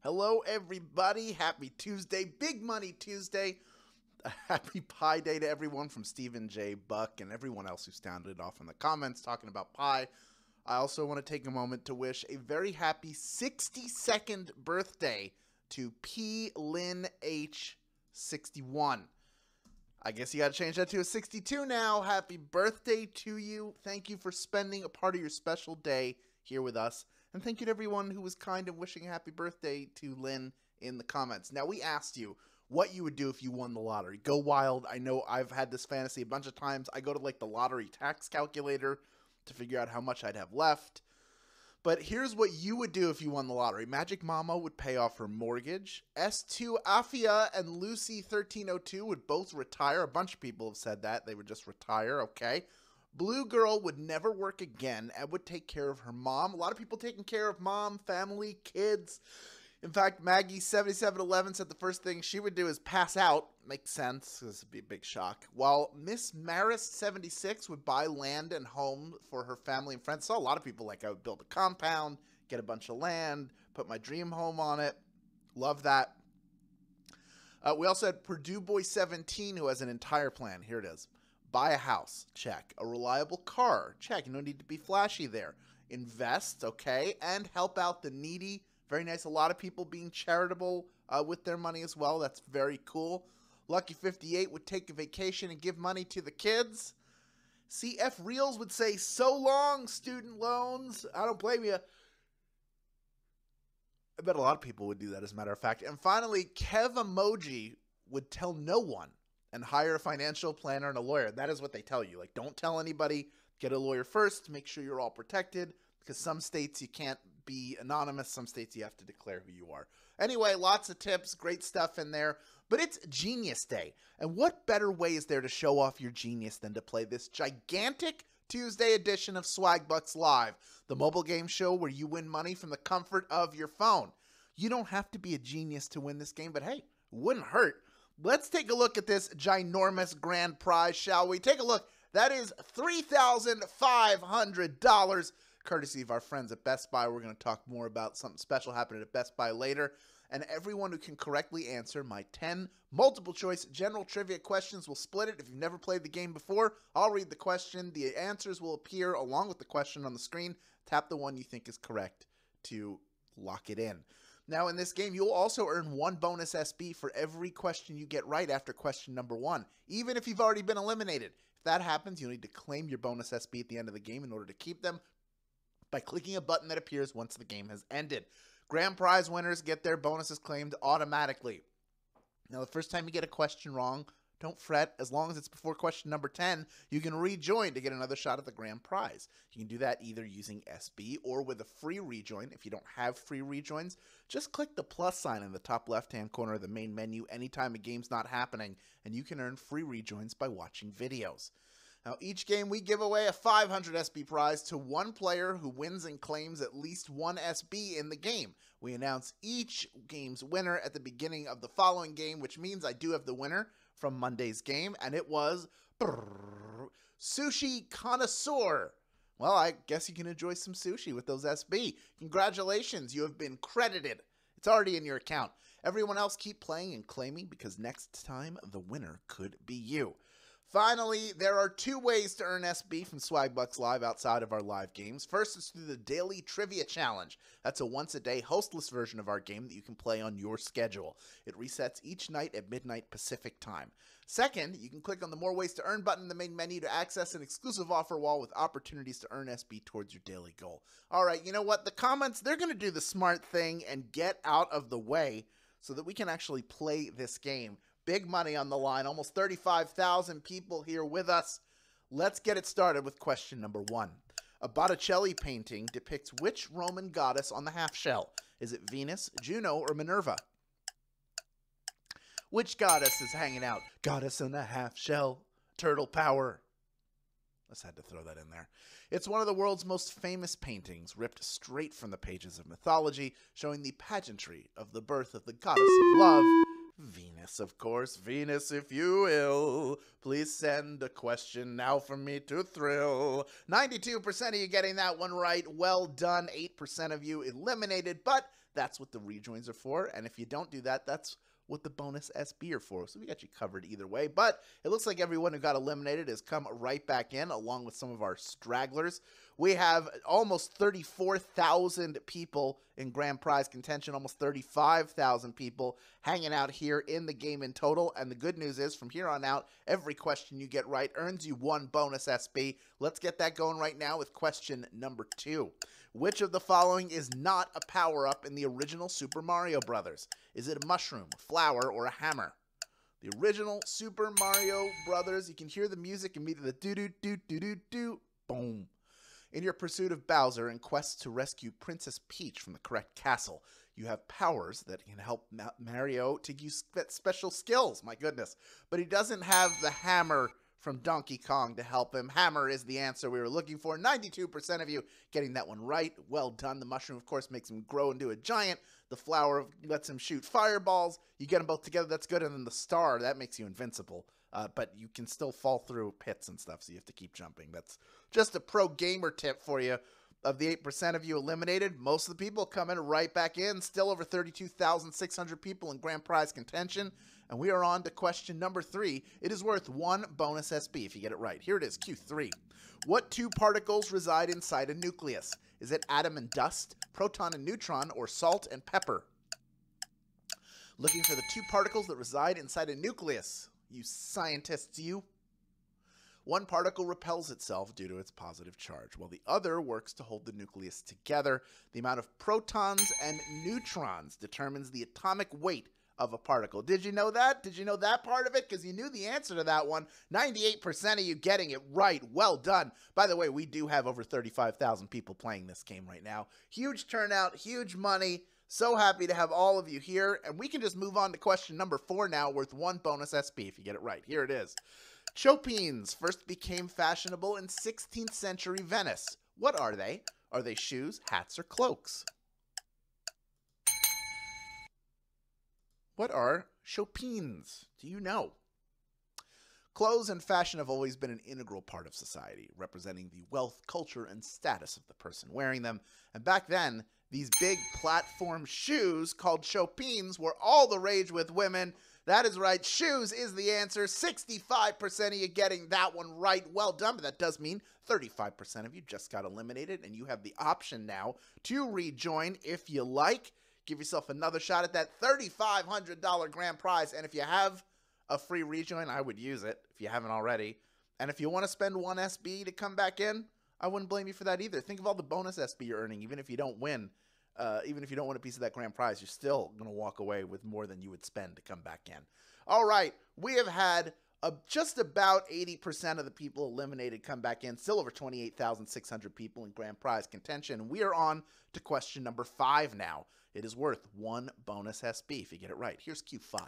Hello, everybody. Happy Tuesday. Big Money Tuesday. A happy Pi Day to everyone from Stephen J. Buck and everyone else who sounded off in the comments talking about Pi. I also want to take a moment to wish a very happy 62nd birthday to P. Lynn H. 61. I guess you got to change that to a 62 now. Happy birthday to you. Thank you for spending a part of your special day here with us. And thank you to everyone who was kind of wishing a happy birthday to Lynn in the comments. Now, we asked you what you would do if you won the lottery. Go wild. I know I've had this fantasy a bunch of times. I go to like the lottery tax calculator to figure out how much I'd have left. But here's what you would do if you won the lottery. Magic Mama would pay off her mortgage. S2 Afia and Lucy 1302 would both retire. A bunch of people have said that. They would just retire, okay? Blue Girl would never work again and would take care of her mom. A lot of people taking care of mom, family, kids. In fact, Maggie 7711 said the first thing she would do is pass out. Makes sense. This would be a big shock. While Miss Maris 76 would buy land and home for her family and friends. Saw a lot of people like I would build a compound, get a bunch of land, put my dream home on it. Love that. We also had Purdue Boy 17 who has an entire plan. Here it is. Buy a house, check. A reliable car, check. You don't need to be flashy there. Invest, okay, and help out the needy. Very nice. A lot of people being charitable with their money as well. That's very cool. Lucky 58 would take a vacation and give money to the kids. CF Reels would say, so long, student loans. I don't blame you. I bet a lot of people would do that, as a matter of fact. And finally, Kev Emoji would tell no one and hire a financial planner and a lawyer. That is what they tell you. Like, don't tell anybody. Get a lawyer first. Make sure you're all protected, because some states you can't be anonymous. Some states you have to declare who you are. Anyway, lots of tips. Great stuff in there. But it's Genius Day. And what better way is there to show off your genius than to play this gigantic Tuesday edition of Swagbucks Live, the mobile game show where you win money from the comfort of your phone. You don't have to be a genius to win this game, but hey, it wouldn't hurt. Let's take a look at this ginormous grand prize, shall we? Take a look. That is $3,500, courtesy of our friends at Best Buy. We're going to talk more about something special happening at Best Buy later. And everyone who can correctly answer my 10 multiple-choice general trivia questions will split it. If you've never played the game before, I'll read the question. The answers will appear along with the question on the screen. Tap the one you think is correct to lock it in. Now, in this game, you'll also earn 1 bonus SB for every question you get right after question number 1, even if you've already been eliminated. If that happens, you'll need to claim your bonus SB at the end of the game in order to keep them by clicking a button that appears once the game has ended. Grand prize winners get their bonuses claimed automatically. Now, the first time you get a question wrong, don't fret. As long as it's before question number 10, you can rejoin to get another shot at the grand prize. You can do that either using SB or with a free rejoin. If you don't have free rejoins, just click the plus sign in the top left-hand corner of the main menu anytime a game's not happening, and you can earn free rejoins by watching videos. Now, each game we give away a 500 SB prize to one player who wins and claims at least 1 SB in the game. We announce each game's winner at the beginning of the following game, which means I do have the winner from Monday's game, and it was Sushi Connoisseur. Well, I guess you can enjoy some sushi with those SB. Congratulations, you have been credited. It's already in your account. Everyone else keep playing and claiming, because next time the winner could be you. Finally, there are 2 ways to earn SB from Swagbucks Live outside of our live games. First is through the Daily Trivia Challenge. That's a once-a-day hostless version of our game that you can play on your schedule. It resets each night at midnight Pacific time. Second, you can click on the More Ways to Earn button in the main menu to access an exclusive offer wall with opportunities to earn SB towards your daily goal. All right, you know what? The comments, they're going to do the smart thing and get out of the way so that we can actually play this game. Big money on the line, almost 35,000 people here with us. Let's get it started with question number 1. A Botticelli painting depicts which Roman goddess on the half shell? Is it Venus, Juno, or Minerva? Which goddess is hanging out? Goddess on the half shell, turtle power. Just had to throw that in there. It's one of the world's most famous paintings, ripped straight from the pages of mythology, showing the pageantry of the birth of the goddess of love, Venus, of course. Venus, if you will. Please send a question now for me to thrill. 92% of you getting that one right. Well done. 8% of you eliminated, but that's what the rejoins are for. And if you don't do that, that's what the bonus SB are for. So we got you covered either way. But it looks like everyone who got eliminated has come right back in, along with some of our stragglers. We have almost 34,000 people in grand prize contention, almost 35,000 people hanging out here in the game in total. And the good news is, from here on out, every question you get right earns you one bonus SB. Let's get that going right now with question number 2. Which of the following is not a power-up in the original Super Mario Brothers? Is it a mushroom, a flower, or a hammer? The original Super Mario Brothers, you can hear the music immediately, the do-do-do-do-do-do, boom. In your pursuit of Bowser and quest to rescue Princess Peach from the correct castle, you have powers that can help Mario to use special skills, my goodness. But he doesn't have the hammer from Donkey Kong to help him. Hammer is the answer we were looking for. 92% of you getting that one right. Well done. The mushroom, of course, makes him grow into a giant. The flower lets him shoot fireballs. You get them both together, that's good. And then the star, that makes you invincible. But you can still fall through pits and stuff, so you have to keep jumping. That's just a pro gamer tip for you. Of the 8% of you eliminated, most of the people coming right back in. Still over 32,600 people in grand prize contention. And we are on to question number 3. It is worth one bonus SB if you get it right. Here it is, Q3. What two particles reside inside a nucleus? Is it atom and dust, proton and neutron, or salt and pepper? Looking for the two particles that reside inside a nucleus. You scientists, you. One particle repels itself due to its positive charge, while the other works to hold the nucleus together. The amount of protons and neutrons determines the atomic weight of a particle. Did you know that? Did you know that part of it? Because you knew the answer to that one. 98% of you getting it right. Well done. By the way, we do have over 35,000 people playing this game right now. Huge turnout, huge money. So happy to have all of you here. And we can just move on to question number 4 now, worth one bonus SB if you get it right. Here it is. Chopines first became fashionable in 16th century Venice. What are they? Are they shoes, hats, or cloaks? What are chopines? Do you know? Clothes and fashion have always been an integral part of society, representing the wealth, culture, and status of the person wearing them. And back then, these big platform shoes called chopines were all the rage with women. That is right. Shoes is the answer. 65% of you getting that one right. Well done. But that does mean 35% of you just got eliminated, and you have the option now to rejoin if you like. Give yourself another shot at that $3,500 grand prize. And if you have a free rejoin, I would use it if you haven't already. And if you want to spend one SB to come back in, I wouldn't blame you for that either. Think of all the bonus SB you're earning, even if you don't win. Even if you don't win a piece of that grand prize, you're still going to walk away with more than you would spend to come back in. All right, we have had just about 80% of the people eliminated come back in. Still over 28,600 people in grand prize contention. We are on to question number 5 now. It is worth one bonus SB if you get it right. Here's Q5.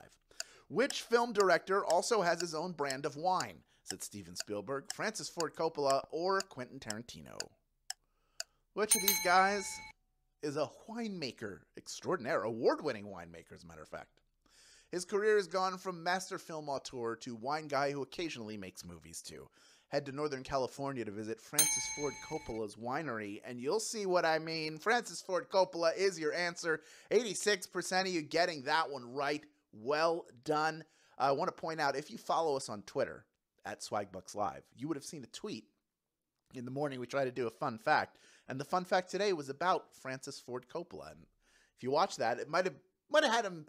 Which film director also has his own brand of wine? Is it Steven Spielberg, Francis Ford Coppola, or Quentin Tarantino? Which of these guys is a winemaker extraordinaire, award-winning winemaker, as a matter of fact? His career has gone from master film auteur to wine guy who occasionally makes movies too. Head to Northern California to visit Francis Ford Coppola's winery, and you'll see what I mean. Francis Ford Coppola is your answer. 86% of you getting that one right. Well done. I want to point out, if you follow us on Twitter, at Swagbucks Live, you would have seen a tweet. In the morning, we try to do a fun fact, and the fun fact today was about Francis Ford Coppola. And if you watch that, it might have had him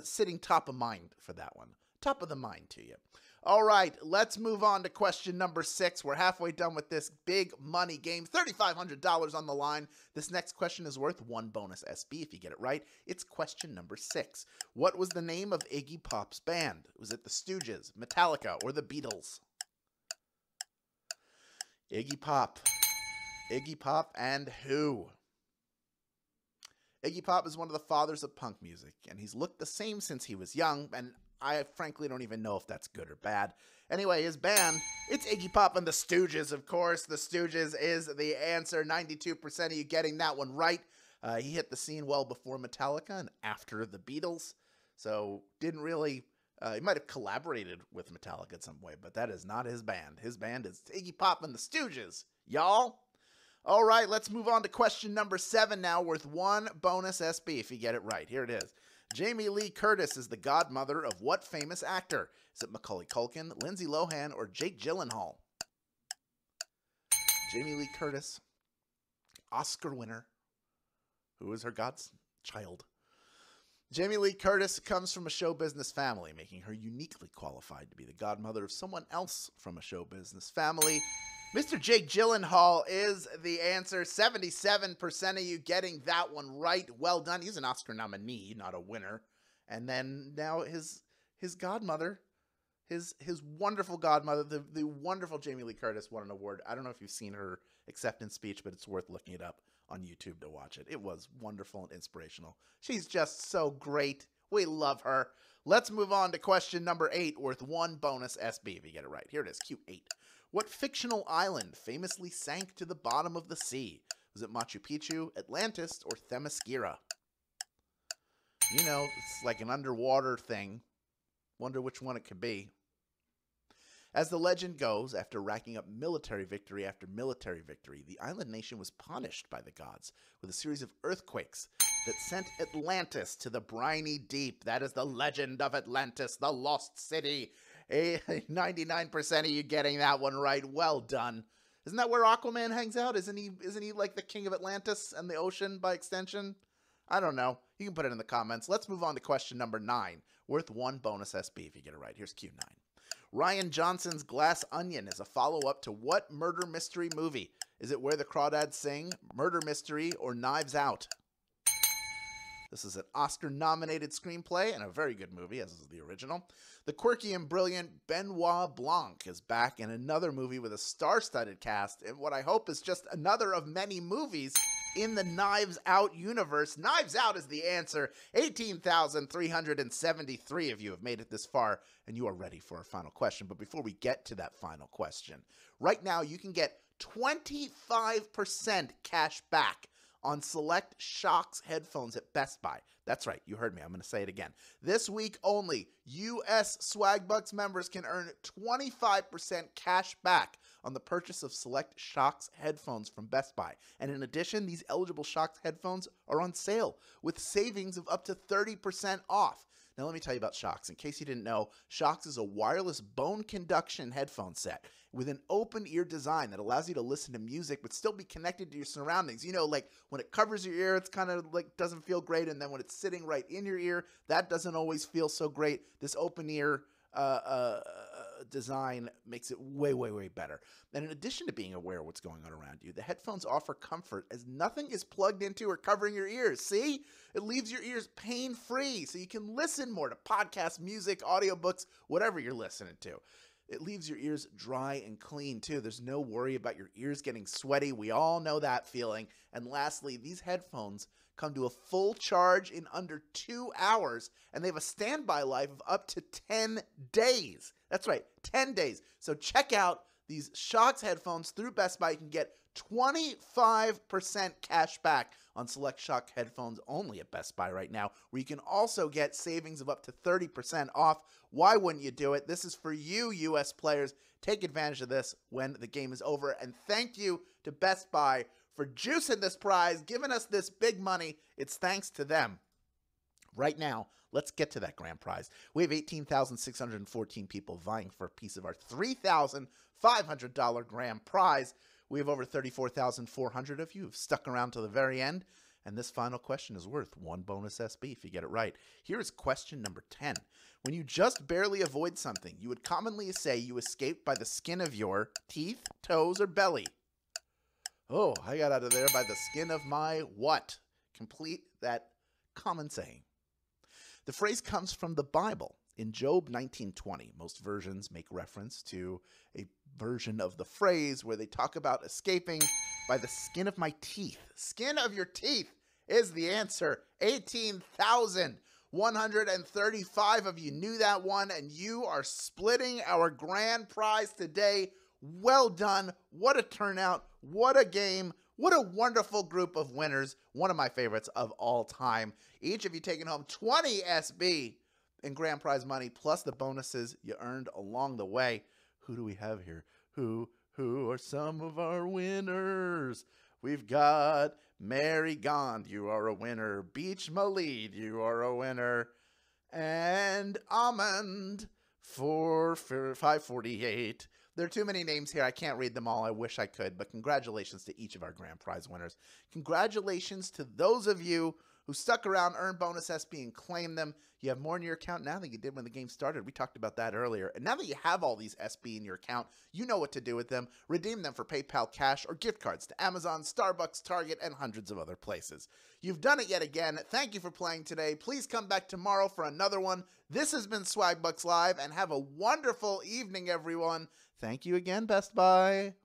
sitting top of mind for that one. Top of the mind to you. All right, let's move on to question number 6. We're halfway done with this big money game. $3,500 on the line. This next question is worth one bonus SB if you get it right. It's question number 6. What was the name of Iggy Pop's band? Was it the Stooges, Metallica, or the Beatles? Iggy Pop. Iggy Pop and who? Iggy Pop is one of the fathers of punk music, and he's looked the same since he was young, and I frankly don't even know if that's good or bad. Anyway, his band, it's Iggy Pop and the Stooges, of course. The Stooges is the answer. 92% of you getting that one right. He hit the scene well before Metallica and after the Beatles. So didn't really, he might have collaborated with Metallica in some way, but that is not his band. His band is Iggy Pop and the Stooges, y'all. All right, let's move on to question number 7 now, worth 1 bonus SB if you get it right. Here it is. Jamie Lee Curtis is the godmother of what famous actor? Is it Macaulay Culkin, Lindsay Lohan, or Jake Gyllenhaal? Jamie Lee Curtis, Oscar winner. Who is her godchild? Jamie Lee Curtis comes from a show business family, making her uniquely qualified to be the godmother of someone else from a show business family. Mr. Jake Gyllenhaal is the answer. 77% of you getting that one right. Well done. He's an Oscar nominee, not a winner. And then now his godmother, his wonderful godmother, the wonderful Jamie Lee Curtis won an award. I don't know if you've seen her acceptance speech, but it's worth looking it up on YouTube to watch it. It was wonderful and inspirational. She's just so great. We love her. Let's move on to question number 8, worth 1 bonus SB if you get it right. Here it is, Q8. What fictional island famously sank to the bottom of the sea? Was it Machu Picchu, Atlantis, or Themyscira? You know, it's like an underwater thing. Wonder which one it could be. As the legend goes, after racking up military victory after military victory, the island nation was punished by the gods with a series of earthquakes that sent Atlantis to the briny deep. That is the legend of Atlantis, the lost city. 99% of you getting that one right. Well done. Isn't that where Aquaman hangs out? Isn't he like the king of Atlantis and the ocean by extension? I don't know. You can put it in the comments. Let's move on to question number 9, worth 1 bonus SB if you get it right. Here's Q9. Ryan Johnson's Glass Onion is a follow-up to what murder mystery movie? Is it Where the Crawdads Sing, Murder Mystery, or Knives Out? This is an Oscar-nominated screenplay and a very good movie, as is the original. The quirky and brilliant Benoit Blanc is back in another movie with a star-studded cast, and what I hope is just another of many movies in the Knives Out universe. Knives Out is the answer. 18,373 of you have made it this far, and you are ready for our final question. But before we get to that final question, right now you can get 25% cash back on select Shocks headphones at Best Buy. That's right, you heard me. I'm going to say it again. This week only, U.S. Swagbucks members can earn 25% cash back on the purchase of select Shocks headphones from Best Buy. And in addition, these eligible Shocks headphones are on sale with savings of up to 30% off. Now let me tell you about Shocks. In case you didn't know, Shocks is a wireless bone conduction headphone set with an open ear design that allows you to listen to music but still be connected to your surroundings. You know, like when it covers your ear, it's kind of like doesn't feel great, and then when it's sitting right in your ear, that doesn't always feel so great. This open ear design makes it way, way, way better. And in addition to being aware of what's going on around you, the headphones offer comfort as nothing is plugged into or covering your ears. See? It leaves your ears pain-free so you can listen more to podcasts, music, audiobooks, whatever you're listening to. It leaves your ears dry and clean, too. There's no worry about your ears getting sweaty. We all know that feeling. And lastly, these headphones come to a full charge in under 2 hours, and they have a standby life of up to 10 days. That's right, 10 days. So check out these Shocks headphones through Best Buy. You can get 25% cash back on select Shock headphones only at Best Buy right now, where you can also get savings of up to 30% off. Why wouldn't you do it? This is for you, U.S. players. Take advantage of this when the game is over. And thank you to Best Buy for juicing this prize, giving us this big money. It's thanks to them. Right now, let's get to that grand prize. We have 18,614 people vying for a piece of our $3,500 grand prize. We have over 34,400 of you who've stuck around to the very end. And this final question is worth 1 bonus SB if you get it right. Here is question number 10. When you just barely avoid something, you would commonly say you escaped by the skin of your teeth, toes, or belly. Oh, I got out of there by the skin of my what? Complete that common saying. The phrase comes from the Bible. In Job 19:20, most versions make reference to a version of the phrase where they talk about escaping by the skin of my teeth. Skin of your teeth is the answer. 18,135 of you knew that one, and you are splitting our grand prize today. Well done. What a turnout. What a game. What a wonderful group of winners. One of my favorites of all time. Each of you taking home 20 SB in grand prize money, plus the bonuses you earned along the way. Who do we have here? Who are some of our winners? We've got Mary Gond, you are a winner. Beach Malid, you are a winner. And Almond for 548. There are too many names here. I can't read them all. I wish I could, but congratulations to each of our grand prize winners. Congratulations to those of you who stuck around, earned bonus SB, and claimed them. You have more in your account now than you did when the game started. We talked about that earlier. And now that you have all these SB in your account, you know what to do with them. Redeem them for PayPal cash or gift cards to Amazon, Starbucks, Target, and hundreds of other places. You've done it yet again. Thank you for playing today. Please come back tomorrow for another one. This has been Swagbucks Live, and have a wonderful evening, everyone. Thank you again, Best Buy.